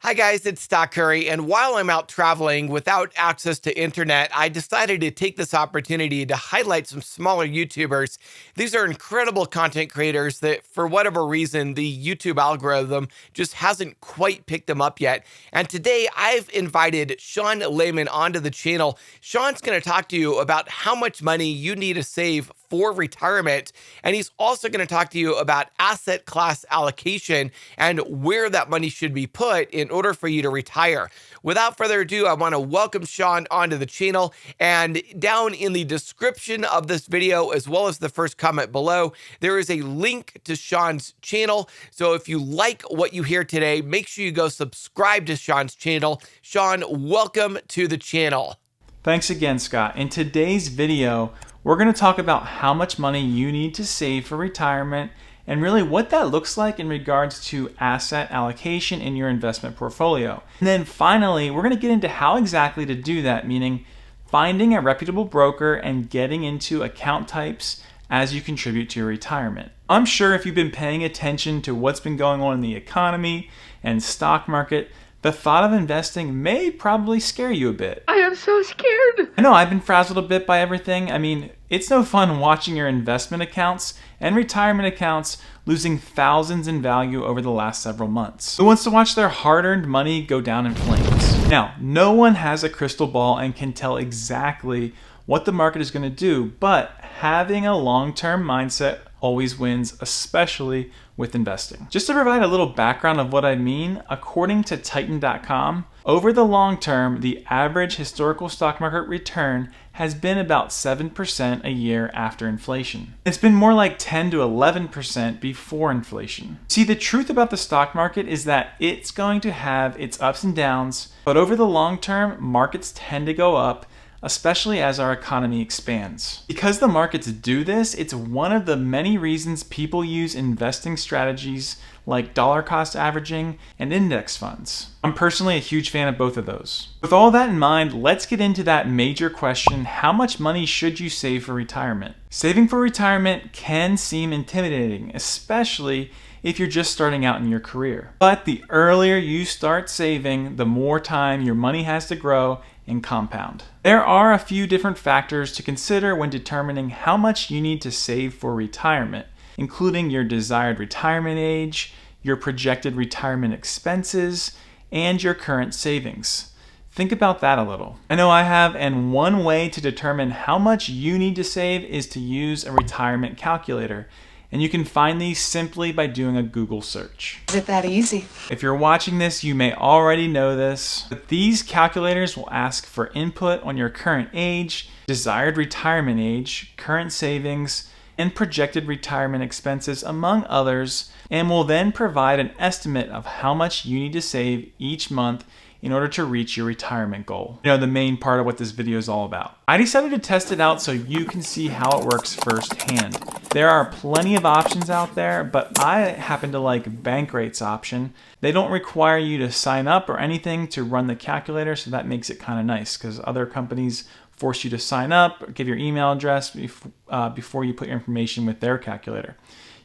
Hi guys, it's Stock Curry, and while I'm out traveling without access to internet, I decided to take this opportunity to highlight some smaller YouTubers. These are incredible content creators that, for whatever reason, the YouTube algorithm just hasn't quite picked them up yet. And today I've invited Sean Lehman onto the channel. Sean's going to talk to you about how much money you need to save for retirement, and he's also going to talk to you about asset class allocation and where that money should be put in order for you to retire. Without further ado, I want to welcome Sean onto the channel, and down in the description of this video, as well as the first comment below, there is a link to Sean's channel. So if you like what you hear today, make sure you go subscribe to Sean's channel. Sean, welcome to the channel. Thanks again, Scott. In today's video, we're going to talk about how much money you need to save for retirement and really what that looks like in regards to asset allocation in your investment portfolio. And then finally, we're going to get into how exactly to do that, meaning finding a reputable broker and getting into account types as you contribute to your retirement. I'm sure if you've been paying attention to what's been going on in the economy and stock market, the thought of investing may probably scare you a bit. I am so scared. I know, I've been frazzled a bit by everything. I mean, it's no fun watching your investment accounts and retirement accounts losing thousands in value over the last several months. Who wants to watch their hard-earned money go down in flames? Now, no one has a crystal ball and can tell exactly what the market is going to do, but having a long-term mindset always wins, especially with investing. Just to provide a little background of what I mean, according to Titan.com, over the long term, the average historical stock market return has been about 7% a year after inflation. It's been more like 10 to 11% before inflation. See, the truth about the stock market is that it's going to have its ups and downs, but over the long term, markets tend to go up, especially as our economy expands. Because the markets do this, it's one of the many reasons people use investing strategies like dollar cost averaging and index funds. I'm personally a huge fan of both of those. With all that in mind, let's get into that major question: how much money should you save for retirement? Saving for retirement can seem intimidating, especially if you're just starting out in your career. But the earlier you start saving, the more time your money has to grow and compound. There are a few different factors to consider when determining how much you need to save for retirement, including your desired retirement age, your projected retirement expenses, and your current savings. Think about that a little. I know I have, and one way to determine how much you need to save is to use a retirement calculator. And you can find these simply by doing a Google search. Is it that easy? If you're watching this, you may already know this, but these calculators will ask for input on your current age, desired retirement age, current savings, and projected retirement expenses, among others, and will then provide an estimate of how much you need to save each month in order to reach your retirement goal. You know, the main part of what this video is all about. I decided to test it out so you can see how it works firsthand. There are plenty of options out there, but I happen to like Bankrate's option. They don't require you to sign up or anything to run the calculator, so that makes it kind of nice, because other companies force you to sign up, give your email address before you put your information with their calculator.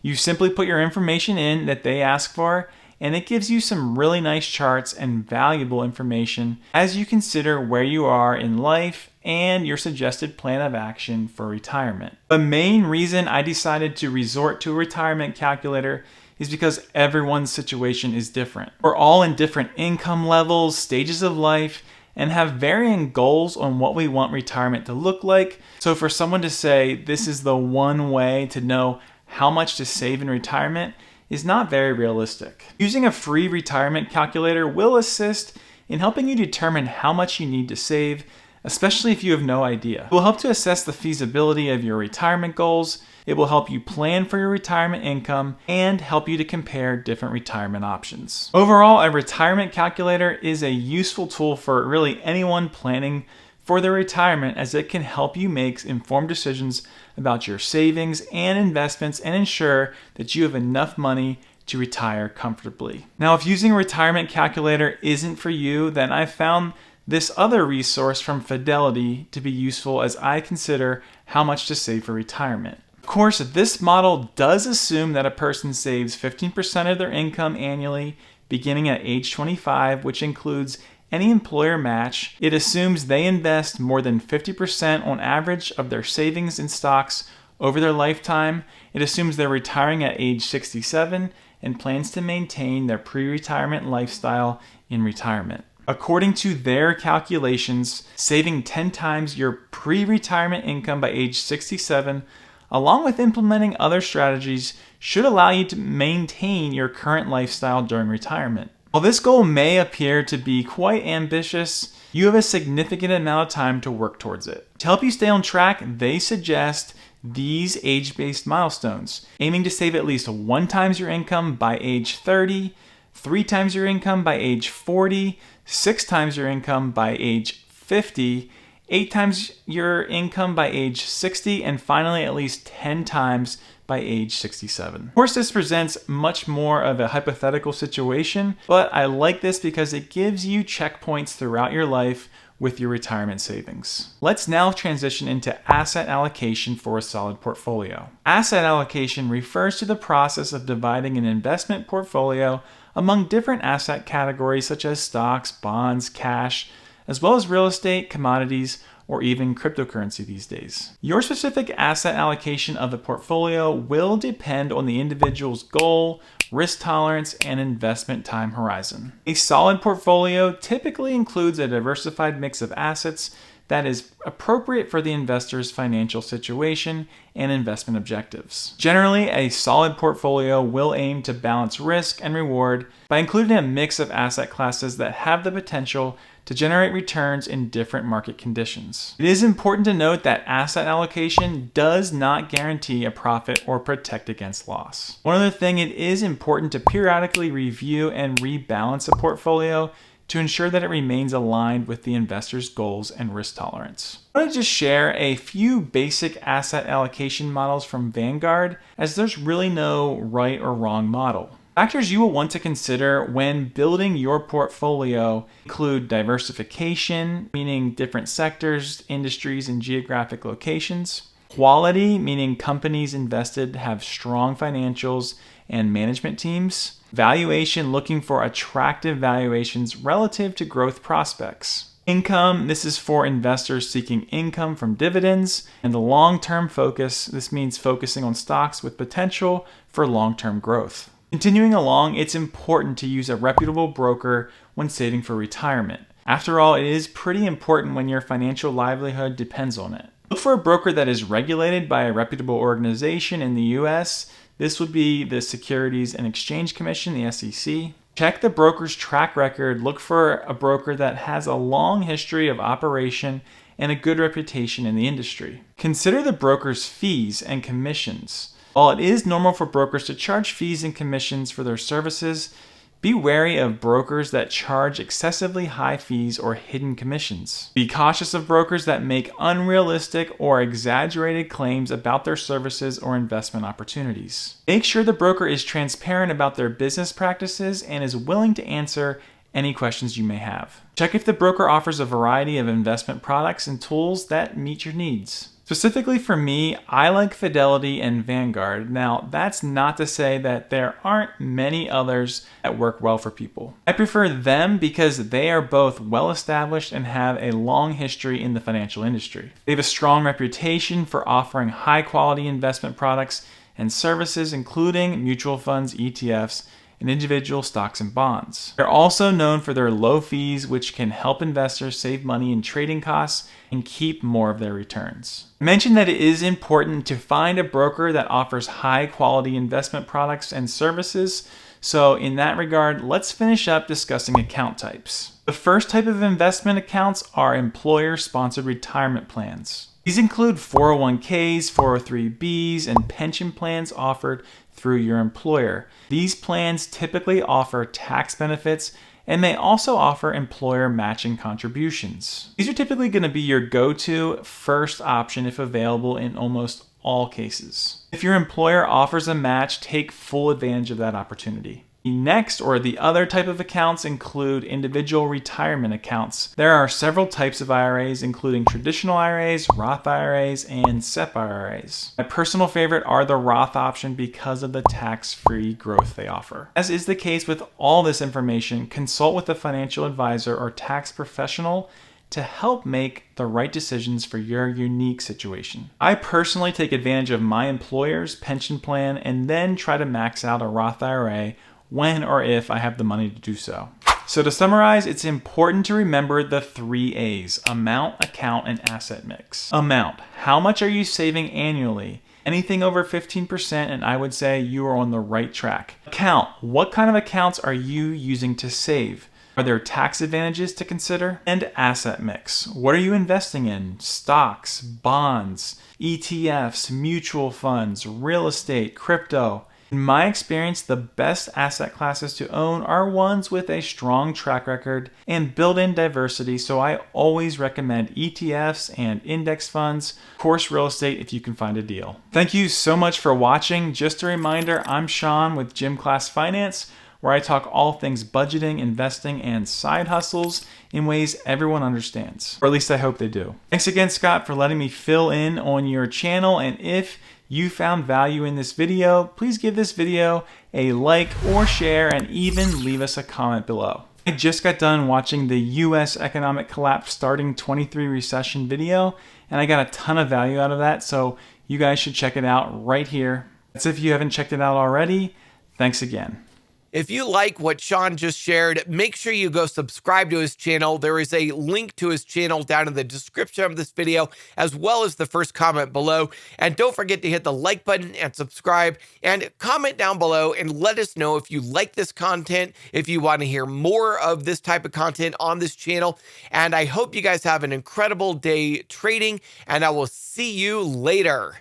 You simply put your information in that they ask for, and it gives you some really nice charts and valuable information as you consider where you are in life and your suggested plan of action for retirement. The main reason I decided to resort to a retirement calculator is because everyone's situation is different. We're all in different income levels, stages of life, and have varying goals on what we want retirement to look like. So for someone to say this is the one way to know how much to save in retirement is not very realistic. Using a free retirement calculator will assist in helping you determine how much you need to save, especially if you have no idea. It will help to assess the feasibility of your retirement goals. It will help you plan for your retirement income and help you to compare different retirement options. Overall, a retirement calculator is a useful tool for really anyone planning for their retirement, as it can help you make informed decisions about your savings and investments and ensure that you have enough money to retire comfortably. Now, if using a retirement calculator isn't for you, then I found this other resource from Fidelity to be useful as I consider how much to save for retirement. Of course, this model does assume that a person saves 15% of their income annually beginning at age 25, which includes any employer match. It assumes they invest more than 50% on average of their savings in stocks over their lifetime. It assumes they're retiring at age 67 and plans to maintain their pre-retirement lifestyle in retirement. According to their calculations, saving 10 times your pre-retirement income by age 67, along with implementing other strategies, should allow you to maintain your current lifestyle during retirement. While this goal may appear to be quite ambitious, you have a significant amount of time to work towards it. To help you stay on track, they suggest these age-based milestones, aiming to save at least 1 times your income by age 30, 3 times your income by age 40, 6 times your income by age 50, 8 times your income by age 60, and finally at least 10 times by age 67. Of course, this presents much more of a hypothetical situation, but I like this because it gives you checkpoints throughout your life with your retirement savings. Let's now transition into asset allocation for a solid portfolio. Asset allocation refers to the process of dividing an investment portfolio among different asset categories such as stocks, bonds, cash, as well as real estate, commodities, or even cryptocurrency these days. Your specific asset allocation of the portfolio will depend on the individual's goal, risk tolerance, and investment time horizon. A solid portfolio typically includes a diversified mix of assets that is appropriate for the investor's financial situation and investment objectives. Generally, a solid portfolio will aim to balance risk and reward by including a mix of asset classes that have the potential to generate returns in different market conditions. It is important to note that asset allocation does not guarantee a profit or protect against loss. One other thing, it is important to periodically review and rebalance a portfolio to ensure that it remains aligned with the investor's goals and risk tolerance. I want to just share a few basic asset allocation models from Vanguard, as there's really no right or wrong model. Factors you will want to consider when building your portfolio include diversification, meaning different sectors, industries, and geographic locations. Quality, meaning companies invested have strong financials and management teams. Valuation, looking for attractive valuations relative to growth prospects. Income, this is for investors seeking income from dividends. And the long-term focus, this means focusing on stocks with potential for long-term growth. Continuing along, it's important to use a reputable broker when saving for retirement. After all, it is pretty important when your financial livelihood depends on it. Look for a broker that is regulated by a reputable organization in the US. This would be the Securities and Exchange Commission, the SEC. Check the broker's track record. Look for a broker that has a long history of operation and a good reputation in the industry. Consider the broker's fees and commissions. While it is normal for brokers to charge fees and commissions for their services, be wary of brokers that charge excessively high fees or hidden commissions. Be cautious of brokers that make unrealistic or exaggerated claims about their services or investment opportunities. Make sure the broker is transparent about their business practices and is willing to answer any questions you may have. Check if the broker offers a variety of investment products and tools that meet your needs. Specifically for me, I like Fidelity and Vanguard. Now, that's not to say that there aren't many others that work well for people. I prefer them because they are both well established and have a long history in the financial industry. They have a strong reputation for offering high quality investment products and services, including mutual funds, ETFs, and individual stocks and bonds. They're also known for their low fees, which can help investors save money in trading costs and keep more of their returns. I mentioned that it is important to find a broker that offers high quality investment products and services. So in that regard, let's finish up discussing account types. The first type of investment accounts are employer-sponsored retirement plans. These include 401ks, 403bs, and pension plans offered through your employer. These plans typically offer tax benefits and may also offer employer matching contributions. These are typically going to be your go-to first option if available in almost all cases. If your employer offers a match, take full advantage of that opportunity. The next, or the other type of accounts, include individual retirement accounts. There are several types of IRAs, including traditional IRAs, Roth IRAs, and SEP IRAs. My personal favorite are the Roth option because of the tax-free growth they offer. As is the case with all this information, consult with a financial advisor or tax professional to help make the right decisions for your unique situation. I personally take advantage of my employer's pension plan and then try to max out a Roth IRA when or if I have the money to do so. So to summarize, it's important to remember the 3 A's: amount, account, and asset mix. Amount: how much are you saving annually? Anything over 15%, and I would say you are on the right track. Account: what kind of accounts are you using to save? Are there tax advantages to consider? And asset mix: what are you investing in? Stocks, bonds, ETFs, mutual funds, real estate, crypto. In my experience, the best asset classes to own are ones with a strong track record and built-in diversity, so I always recommend ETFs and index funds, of course real estate if you can find a deal. Thank you so much for watching. Just a reminder, I'm Sean with Gym Class Finance, where I talk all things budgeting, investing, and side hustles in ways everyone understands. Or at least I hope they do. Thanks again, Scott, for letting me fill in on your channel. And if you found value in this video, please give this video a like or share, and even leave us a comment below. I just got done watching the US economic collapse starting 23 recession video, and I got a ton of value out of that, so you guys should check it out right here. That's if you haven't checked it out already. Thanks again. If you like what Sean just shared, make sure you go subscribe to his channel. There is a link to his channel down in the description of this video, as well as the first comment below. And don't forget to hit the like button and subscribe, and comment down below and let us know if you like this content, if you want to hear more of this type of content on this channel. And I hope you guys have an incredible day trading, and I will see you later.